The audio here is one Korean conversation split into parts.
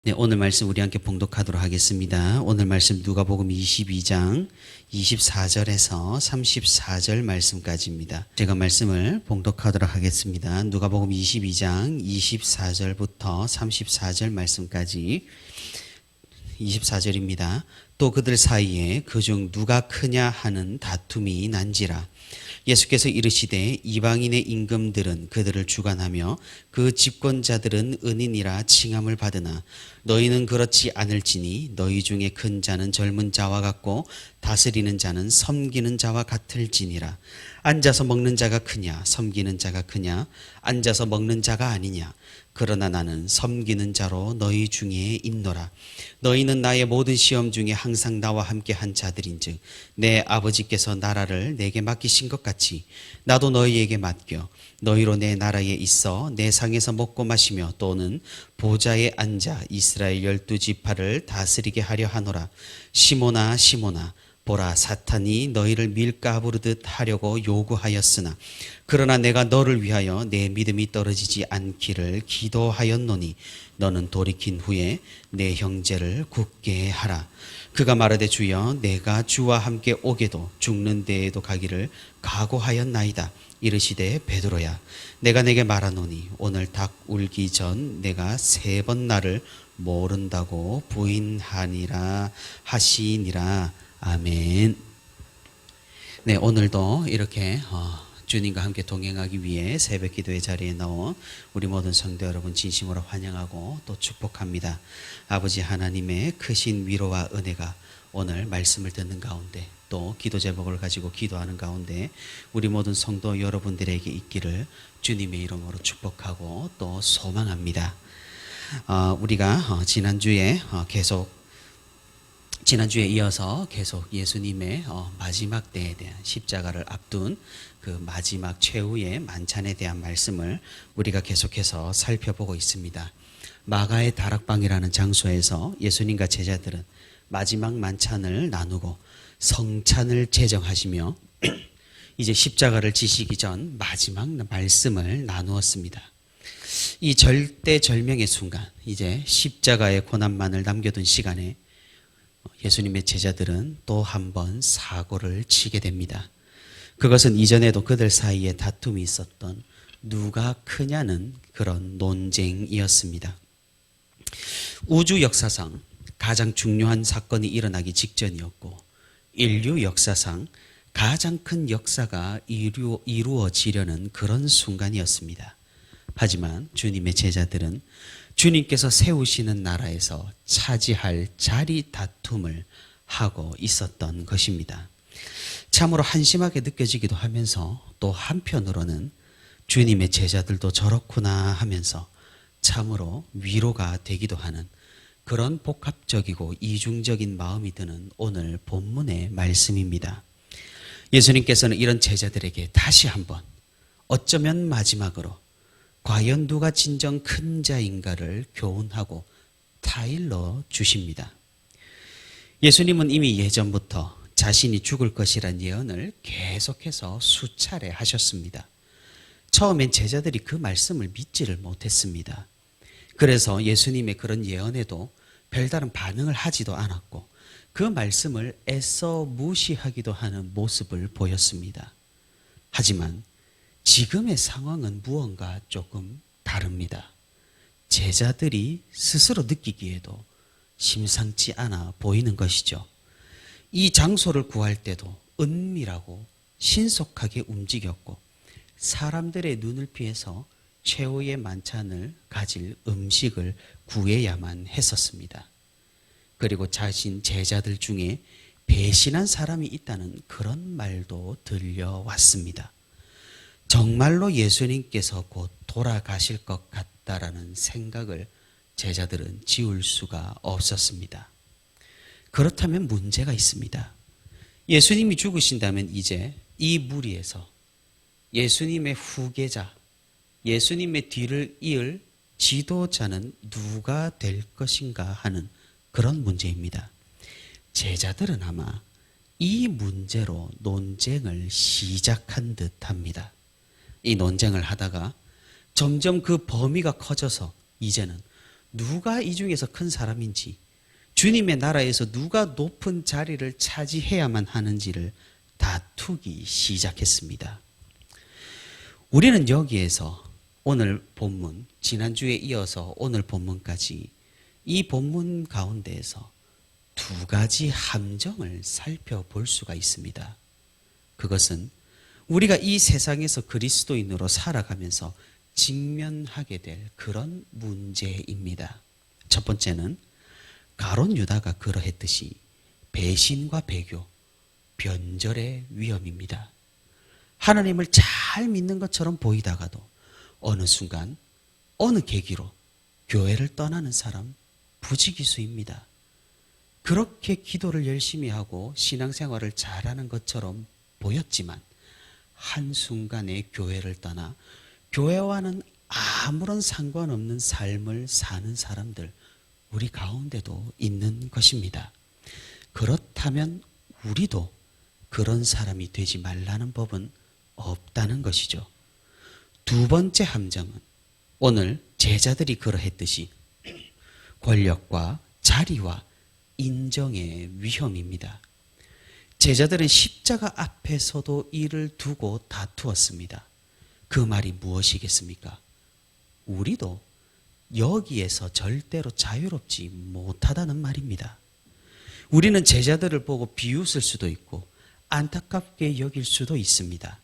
네, 오늘 말씀 우리 함께 봉독하도록 하겠습니다. 오늘 말씀 누가복음 22장 24절에서 34절 말씀까지입니다. 제가 말씀을 봉독하도록 하겠습니다. 누가복음 22장 24절부터 34절 말씀까지 24절입니다. 또 그들 사이에 그중 누가 크냐 하는 다툼이 난지라. 예수께서 이르시되 이방인의 임금들은 그들을 주관하며 그 집권자들은 은인이라 칭함을 받으나 너희는 그렇지 않을지니 너희 중에 큰 자는 젊은 자와 같고 다스리는 자는 섬기는 자와 같을지니라. 앉아서 먹는 자가 크냐 섬기는 자가 크냐 앉아서 먹는 자가 아니냐. 그러나 나는 섬기는 자로 너희 중에 있노라. 너희는 나의 모든 시험 중에 항상 나와 함께 한 자들인즉 내 아버지께서 나라를 내게 맡기신 것 같이 나도 너희에게 맡겨 너희로 내 나라에 있어 내 상에서 먹고 마시며 또는 보좌에 앉아 이스라엘 12지파를 다스리게 하려 하노라. 시몬아 시몬아 보라 사탄이 너희를 밀가부르듯 하려고 요구하였으나 그러나 내가 너를 위하여 내 믿음이 떨어지지 않기를 기도하였노니 너는 돌이킨 후에 내 형제를 굳게 하라. 그가 말하되 주여 내가 주와 함께 오게도 죽는 데에도 가기를 각오하였나이다. 이르시되 베드로야 내가 내게 말하노니 오늘 닭 울기 전 내가 3번 나를 모른다고 부인하니라 하시니라. 아멘. 네, 오늘도 이렇게 주님과 함께 동행하기 위해 새벽 기도의 자리에 나온 우리 모든 성도 여러분 진심으로 환영하고 또 축복합니다. 아버지 하나님의 크신 위로와 은혜가 오늘 말씀을 듣는 가운데 또 기도 제목을 가지고 기도하는 가운데 우리 모든 성도 여러분들에게 있기를 주님의 이름으로 축복하고 또 소망합니다. 우리가 지난주에 이어서 계속 예수님의 마지막 때에 대한 십자가를 앞둔 그 마지막 최후의 만찬에 대한 말씀을 우리가 계속해서 살펴보고 있습니다. 마가의 다락방이라는 장소에서 예수님과 제자들은 마지막 만찬을 나누고 성찬을 제정하시며 이제 십자가를 지시기 전 마지막 말씀을 나누었습니다. 이 절대절명의 순간, 이제 십자가의 고난만을 남겨둔 시간에 예수님의 제자들은 또 한 번 사고를 치게 됩니다. 그것은 이전에도 그들 사이에 다툼이 있었던 누가 크냐는 그런 논쟁이었습니다. 우주 역사상 가장 중요한 사건이 일어나기 직전이었고 인류 역사상 가장 큰 역사가 이루어지려는 그런 순간이었습니다. 하지만 주님의 제자들은 주님께서 세우시는 나라에서 차지할 자리 다툼을 하고 있었던 것입니다. 참으로 한심하게 느껴지기도 하면서 또 한편으로는 주님의 제자들도 저렇구나 하면서 참으로 위로가 되기도 하는 그런 복합적이고 이중적인 마음이 드는 오늘 본문의 말씀입니다. 예수님께서는 이런 제자들에게 다시 한번 어쩌면 마지막으로 과연 누가 진정 큰 자인가를 교훈하고 타일러 주십니다. 예수님은 이미 예전부터 자신이 죽을 것이란 예언을 계속해서 수차례 하셨습니다. 처음엔 제자들이 그 말씀을 믿지를 못했습니다. 그래서 예수님의 그런 예언에도 별다른 반응을 하지도 않았고 그 말씀을 애써 무시하기도 하는 모습을 보였습니다. 하지만 지금의 상황은 무언가 조금 다릅니다. 제자들이 스스로 느끼기에도 심상치 않아 보이는 것이죠. 이 장소를 구할 때도 은밀하고 신속하게 움직였고 사람들의 눈을 피해서 최후의 만찬을 가질 음식을 구해야만 했었습니다. 그리고 자신 제자들 중에 배신한 사람이 있다는 그런 말도 들려왔습니다. 정말로 예수님께서 곧 돌아가실 것 같다라는 생각을 제자들은 지울 수가 없었습니다. 그렇다면 문제가 있습니다. 예수님이 죽으신다면 이제 이 무리에서 예수님의 후계자, 예수님의 뒤를 이을 지도자는 누가 될 것인가 하는 그런 문제입니다. 제자들은 아마 이 문제로 논쟁을 시작한 듯합니다. 이 논쟁을 하다가 점점 그 범위가 커져서 이제는 누가 이 중에서 큰 사람인지, 주님의 나라에서 누가 높은 자리를 차지해야만 하는지를 다투기 시작했습니다. 우리는 여기에서 오늘 본문, 지난주에 이어서 오늘 본문까지 이 본문 가운데에서 두 가지 함정을 살펴볼 수가 있습니다. 그것은 우리가 이 세상에서 그리스도인으로 살아가면서 직면하게 될 그런 문제입니다. 첫 번째는 가룟 유다가 그러했듯이 배신과 배교, 변절의 위험입니다. 하나님을 잘 믿는 것처럼 보이다가도 어느 순간 어느 계기로 교회를 떠나는 사람 부지기수입니다. 그렇게 기도를 열심히 하고 신앙생활을 잘하는 것처럼 보였지만 한순간에 교회를 떠나 교회와는 아무런 상관없는 삶을 사는 사람들 우리 가운데도 있는 것입니다. 그렇다면 우리도 그런 사람이 되지 말라는 법은 없다는 것이죠. 두 번째 함정은 오늘 제자들이 그러했듯이 권력과 자리와 인정의 위험입니다. 제자들은 십자가 앞에서도 이를 두고 다투었습니다. 그 말이 무엇이겠습니까? 우리도 여기에서 절대로 자유롭지 못하다는 말입니다. 우리는 제자들을 보고 비웃을 수도 있고 안타깝게 여길 수도 있습니다.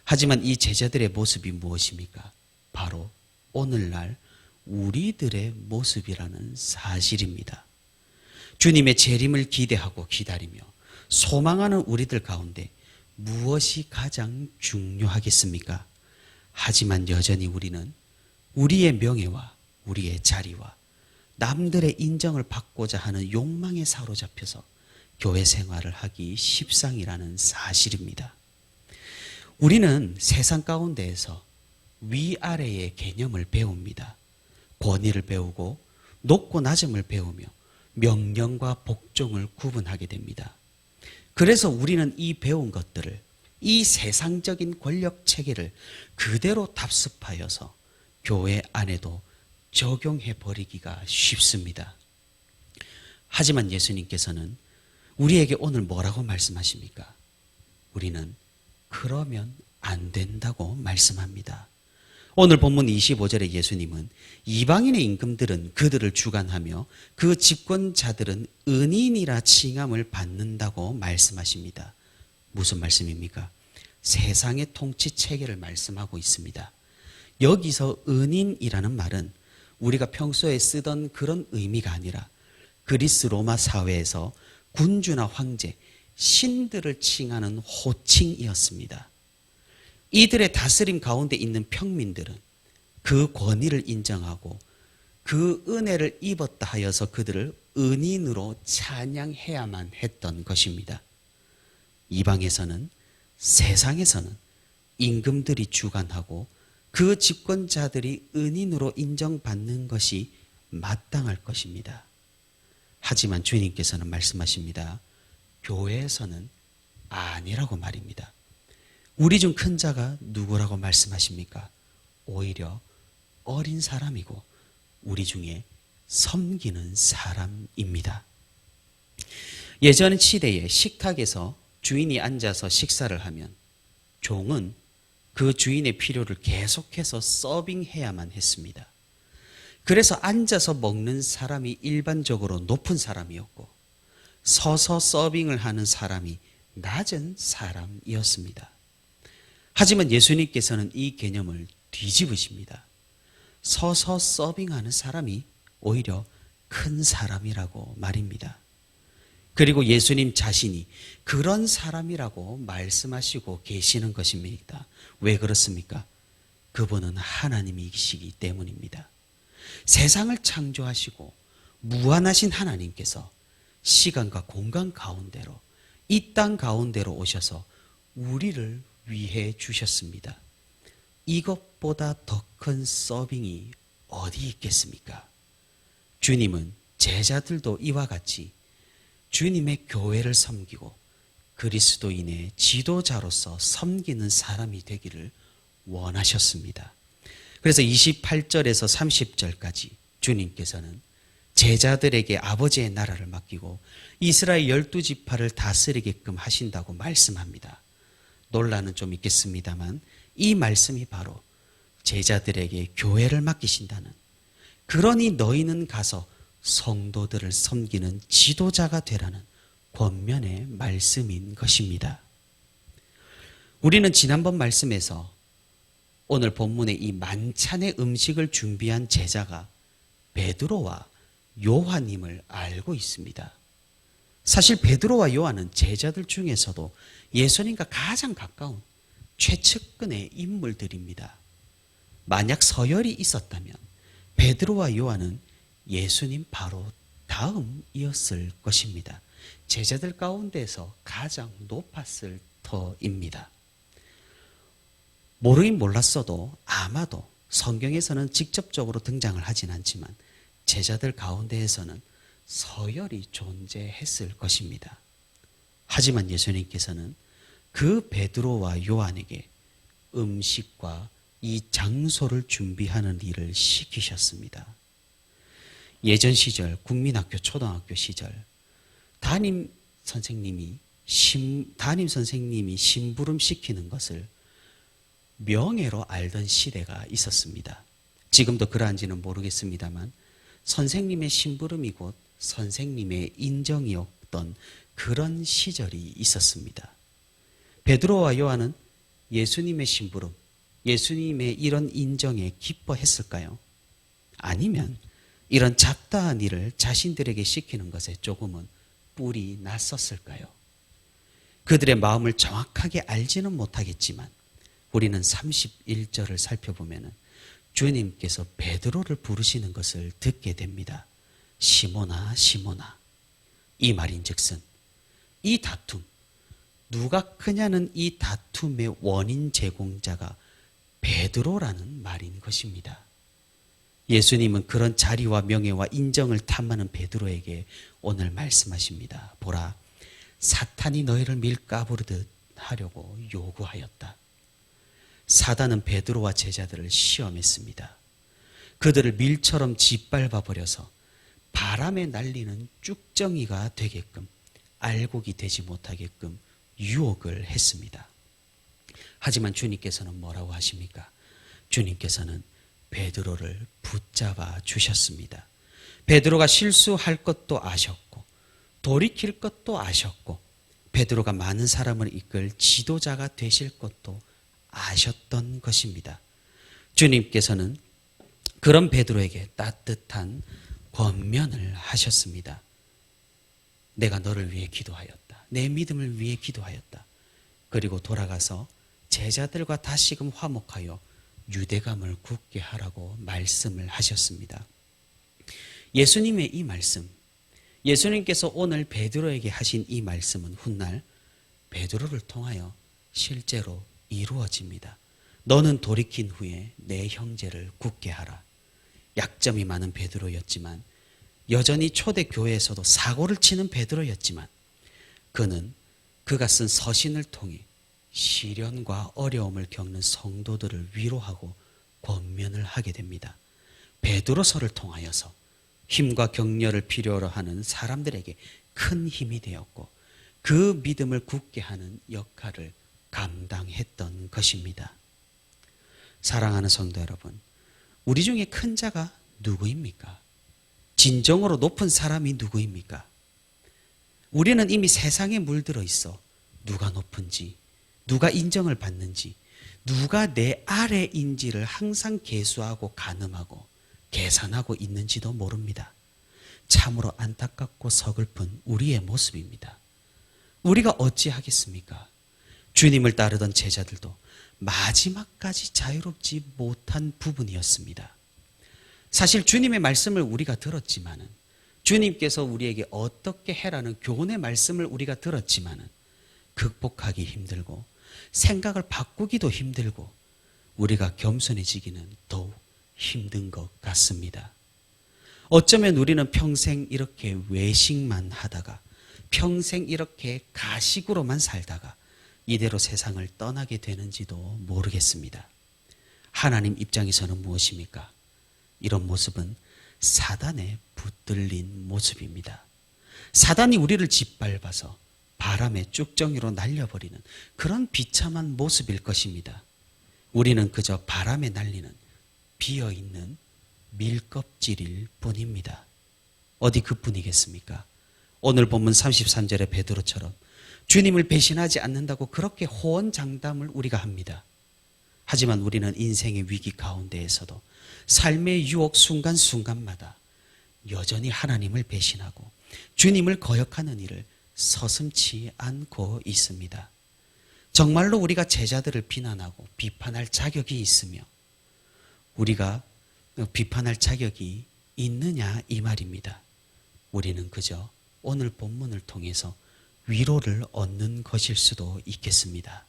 하지만 이 제자들의 모습이 무엇입니까? 바로 오늘날 우리들의 모습이라는 사실입니다. 주님의 재림을 기대하고 기다리며 소망하는 우리들 가운데 무엇이 가장 중요하겠습니까? 하지만 여전히 우리는 우리의 명예와 우리의 자리와 남들의 인정을 받고자 하는 욕망에 사로잡혀서 교회 생활을 하기 십상이라는 사실입니다. 우리는 세상 가운데에서 위아래의 개념을 배웁니다. 권위를 배우고 높고 낮음을 배우며 명령과 복종을 구분하게 됩니다. 그래서 우리는 이 배운 것들을, 이 세상적인 권력 체계를 그대로 답습하여서 교회 안에도 적용해 버리기가 쉽습니다. 하지만 예수님께서는 우리에게 오늘 뭐라고 말씀하십니까? 우리는 그러면 안 된다고 말씀합니다. 오늘 본문 25절에 예수님은 이방인의 임금들은 그들을 주관하며 그 집권자들은 은인이라 칭함을 받는다고 말씀하십니다. 무슨 말씀입니까? 세상의 통치 체계를 말씀하고 있습니다. 여기서 은인이라는 말은 우리가 평소에 쓰던 그런 의미가 아니라 그리스 로마 사회에서 군주나 황제, 신들을 칭하는 호칭이었습니다. 이들의 다스림 가운데 있는 평민들은 그 권위를 인정하고 그 은혜를 입었다 하여서 그들을 은인으로 찬양해야만 했던 것입니다. 이방에서는, 세상에서는 임금들이 주관하고 그 집권자들이 은인으로 인정받는 것이 마땅할 것입니다. 하지만 주님께서는 말씀하십니다. 교회에서는 아니라고 말입니다. 우리 중 큰 자가 누구라고 말씀하십니까? 오히려 어린 사람이고 우리 중에 섬기는 사람입니다. 예전 시대에 식탁에서 주인이 앉아서 식사를 하면 종은 그 주인의 필요를 계속해서 서빙해야만 했습니다. 그래서 앉아서 먹는 사람이 일반적으로 높은 사람이었고 서서 서빙을 하는 사람이 낮은 사람이었습니다. 하지만 예수님께서는 이 개념을 뒤집으십니다. 서서 서빙하는 사람이 오히려 큰 사람이라고 말입니다. 그리고 예수님 자신이 그런 사람이라고 말씀하시고 계시는 것입니다. 왜 그렇습니까? 그분은 하나님이시기 때문입니다. 세상을 창조하시고 무한하신 하나님께서 시간과 공간 가운데로, 이 땅 가운데로 오셔서 우리를 위해 주셨습니다. 이것보다 더 큰 서빙이 어디 있겠습니까? 주님은 제자들도 이와 같이 주님의 교회를 섬기고 그리스도인의 지도자로서 섬기는 사람이 되기를 원하셨습니다. 그래서 28절에서 30절까지 주님께서는 제자들에게 아버지의 나라를 맡기고 이스라엘 12지파를 다스리게끔 하신다고 말씀합니다. 논란은 좀 있겠습니다만 이 말씀이 바로 제자들에게 교회를 맡기신다는, 그러니 너희는 가서 성도들을 섬기는 지도자가 되라는 권면의 말씀인 것입니다. 우리는 지난번 말씀에서 오늘 본문의 이 만찬의 음식을 준비한 제자가 베드로와 요한임을 알고 있습니다. 사실 베드로와 요한은 제자들 중에서도 예수님과 가장 가까운 최측근의 인물들입니다. 만약 서열이 있었다면 베드로와 요한은 예수님 바로 다음이었을 것입니다. 제자들 가운데서 가장 높았을 터입니다. 모르긴 몰랐어도 아마도 성경에서는 직접적으로 등장을 하진 않지만 제자들 가운데에서는 서열이 존재했을 것입니다. 하지만 예수님께서는 그 베드로와 요한에게 음식과 이 장소를 준비하는 일을 시키셨습니다. 예전 시절 국민학교 초등학교 시절 담임 선생님이 심부름 시키는 것을 명예로 알던 시대가 있었습니다. 지금도 그러한지는 모르겠습니다만 선생님의 심부름이 곧 선생님의 인정이었던 그런 시절이 있었습니다. 베드로와 요한은 예수님의 심부름, 예수님의 이런 인정에 기뻐했을까요? 아니면 이런 잡다한 일을 자신들에게 시키는 것에 조금은 뿔이 났었을까요? 그들의 마음을 정확하게 알지는 못하겠지만 우리는 31절을 살펴보면 주님께서 베드로를 부르시는 것을 듣게 됩니다. 시몬아 시몬아, 이 말인즉슨 이 다툼, 누가 크냐는 이 다툼의 원인 제공자가 베드로라는 말인 것입니다. 예수님은 그런 자리와 명예와 인정을 탐하는 베드로에게 오늘 말씀하십니다. 보라, 사탄이 너희를 밀가부르듯 하려고 요구하였다. 사단은 베드로와 제자들을 시험했습니다. 그들을 밀처럼 짓밟아 버려서 바람에 날리는 쭉정이가 되게끔, 알곡이 되지 못하게끔 유혹을 했습니다. 하지만 주님께서는 뭐라고 하십니까? 주님께서는 베드로를 붙잡아 주셨습니다. 베드로가 실수할 것도 아셨고 돌이킬 것도 아셨고 베드로가 많은 사람을 이끌 지도자가 되실 것도 아셨던 것입니다. 주님께서는 그런 베드로에게 따뜻한 권면을 하셨습니다. 내가 너를 위해 기도하였다. 내 믿음을 위해 기도하였다. 그리고 돌아가서 제자들과 다시금 화목하여 유대감을 굳게 하라고 말씀을 하셨습니다. 예수님의 이 말씀, 예수님께서 오늘 베드로에게 하신 이 말씀은 훗날 베드로를 통하여 실제로 이루어집니다. 너는 돌이킨 후에 내 형제를 굳게 하라. 약점이 많은 베드로였지만, 여전히 초대교회에서도 사고를 치는 베드로였지만, 그가 쓴 서신을 통해 시련과 어려움을 겪는 성도들을 위로하고 권면을 하게 됩니다. 베드로서를 통하여서 힘과 격려를 필요로 하는 사람들에게 큰 힘이 되었고 그 믿음을 굳게 하는 역할을 감당했던 것입니다. 사랑하는 성도 여러분, 우리 중에 큰 자가 누구입니까? 진정으로 높은 사람이 누구입니까? 우리는 이미 세상에 물들어 있어 누가 높은지, 누가 인정을 받는지, 누가 내 아래인지를 항상 계수하고 가늠하고 계산하고 있는지도 모릅니다. 참으로 안타깝고 서글픈 우리의 모습입니다. 우리가 어찌하겠습니까? 주님을 따르던 제자들도 마지막까지 자유롭지 못한 부분이었습니다. 사실 주님의 말씀을 우리가 들었지만은, 주님께서 우리에게 어떻게 해라는 교훈의 말씀을 우리가 들었지만은 극복하기 힘들고 생각을 바꾸기도 힘들고 우리가 겸손해지기는 더욱 힘든 것 같습니다. 어쩌면 우리는 평생 이렇게 외식만 하다가, 평생 이렇게 가식으로만 살다가 이대로 세상을 떠나게 되는지도 모르겠습니다. 하나님 입장에서는 무엇입니까? 이런 모습은 사단에 붙들린 모습입니다. 사단이 우리를 짓밟아서 바람에 쭉정이로 날려버리는 그런 비참한 모습일 것입니다. 우리는 그저 바람에 날리는 비어있는 밀껍질일 뿐입니다. 어디 그뿐이겠습니까? 오늘 본문 33절의 베드로처럼 주님을 배신하지 않는다고 그렇게 호언장담을 우리가 합니다. 하지만 우리는 인생의 위기 가운데에서도 삶의 유혹 순간순간마다 여전히 하나님을 배신하고 주님을 거역하는 일을 서슴지 않고 있습니다. 정말로 우리가 제자들을 비난하고 비판할 자격이 있으며 우리가 비판할 자격이 있느냐 이 말입니다. 우리는 그저 오늘 본문을 통해서 위로를 얻는 것일 수도 있겠습니다.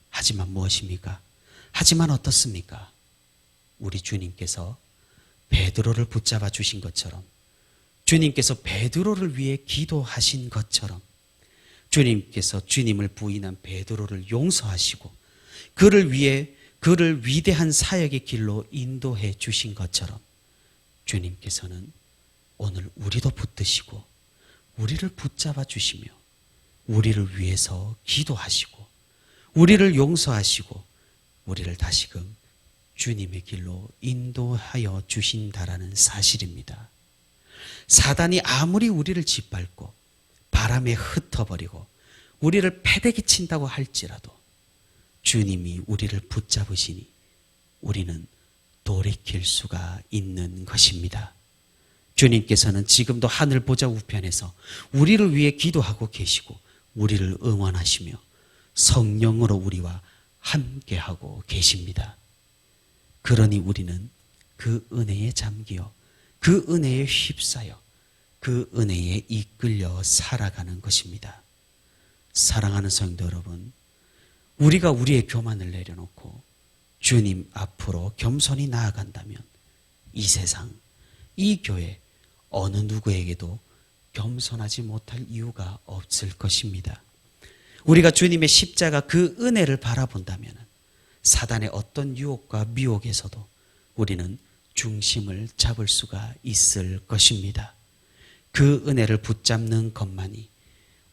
하지만 무엇입니까? 하지만 어떻습니까? 우리 주님께서 베드로를 붙잡아 주신 것처럼 주님께서 베드로를 위해 기도하신 것처럼 주님께서 주님을 부인한 베드로를 용서하시고 그를 위해 그를 위대한 사역의 길로 인도해 주신 것처럼 주님께서는 오늘 우리도 붙드시고 우리를 붙잡아 주시며 우리를 위해서 기도하시고 우리를 용서하시고 우리를 다시금 주님의 길로 인도하여 주신다라는 사실입니다. 사단이 아무리 우리를 짓밟고 바람에 흩어버리고 우리를 패대기 친다고 할지라도 주님이 우리를 붙잡으시니 우리는 돌이킬 수가 있는 것입니다. 주님께서는 지금도 하늘 보좌 우편에서 우리를 위해 기도하고 계시고 우리를 응원하시며 성령으로 우리와 함께하고 계십니다. 그러니 우리는 그 은혜에 잠기어 그 은혜에 휩싸여 그 은혜에 이끌려 살아가는 것입니다. 사랑하는 성도 여러분, 우리가 우리의 교만을 내려놓고 주님 앞으로 겸손히 나아간다면 이 세상, 이 교회 어느 누구에게도 겸손하지 못할 이유가 없을 것입니다. 우리가 주님의 십자가 그 은혜를 바라본다면 사단의 어떤 유혹과 미혹에서도 우리는 중심을 잡을 수가 있을 것입니다. 그 은혜를 붙잡는 것만이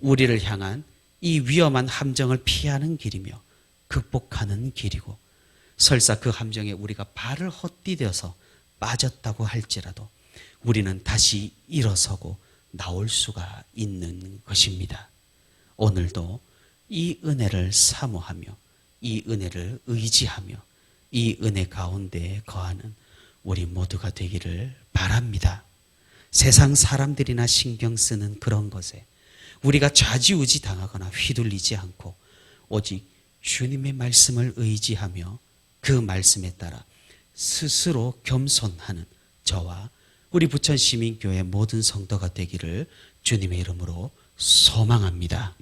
우리를 향한 이 위험한 함정을 피하는 길이며 극복하는 길이고 설사 그 함정에 우리가 발을 헛디뎌서 빠졌다고 할지라도 우리는 다시 일어서고 나올 수가 있는 것입니다. 오늘도 이 은혜를 사모하며 이 은혜를 의지하며 이 은혜 가운데 거하는 우리 모두가 되기를 바랍니다. 세상 사람들이나 신경 쓰는 그런 것에 우리가 좌지우지 당하거나 휘둘리지 않고 오직 주님의 말씀을 의지하며 그 말씀에 따라 스스로 겸손하는 저와 우리 부천시민교회 모든 성도가 되기를 주님의 이름으로 소망합니다.